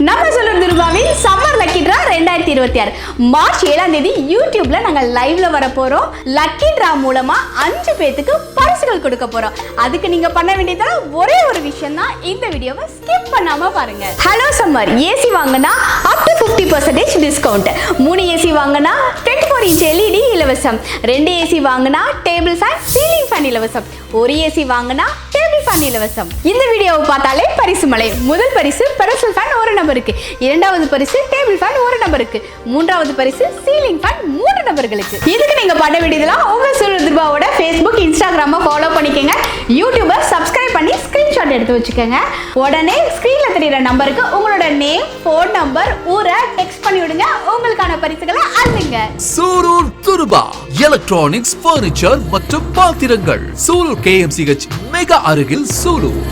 நம்ம சொல்லும் திருபாவின் summer lucky draw 2026 March 7ஆம் தேதி யூடியூப்ல நாங்க லைவ்ல வர போறோம். லக்கி டிரா மூலமா 5 பேருக்கு பரிசுகள் கொடுக்க போறோம். அதுக்கு நீங்க பண்ண வேண்டியது ஒரே ஒரு விஷயம் தான். இந்த வீடியோவை ஸ்கிப் பண்ணாம பாருங்க. ஹலோ சம்மர் ஏசி வாங்கினா அப் டு 50% டிஸ்கவுண்ட். 3 ஏசி வாங்கினா 24 இன்ச் LED இலவசம். 2 ஏசி வாங்கினா டேபிள் ஃபேன், சீலிங் ஃபேன் இலவசம். 1 ஏசி வாங்கினா டேபிள் ஃபேன் இலவசம். இந்த வீடியோவை பார்த்தாலே பரிசு மலை. முதல் பரிசு பெரசல் ஃபேன் ஒரு நபருக்கு, இரண்டாவது பரிசு டேபிள் ஃபேன் ஒரு நபருக்கு, மூன்றாவது பரிசு சீலிங் ஃபேன் 3 நபர்களுக்கு. இதுக்கு நீங்க பண்ண வேண்டியதெல்லாம் உங்க சுருதிபாவோட Facebook, Instagram ஃபாலோ பண்ணிக்கங்க. யூடியூபை சப்ஸ்கிரைப் பண்ணி ஸ்கிரீன்ஷாட் எடுத்து வச்சுக்கோங்க. உடனே ஸ்கிரீன்ல தெரியுற நம்பருக்கு உங்களோட நேம், போன் நம்பர், ஊரை டெக்ஸ்ட் பண்ணி விடுங்க. உங்களுக்கான பரிசுகளை அள்ளுங்க. சூரூர் துருபா எலக்ட்ரானிக்ஸ், பர்னிச்சர் மற்றும் பாத்திரங்கள். சூலூர் KMCH மெகா அருகில் சூலூர்.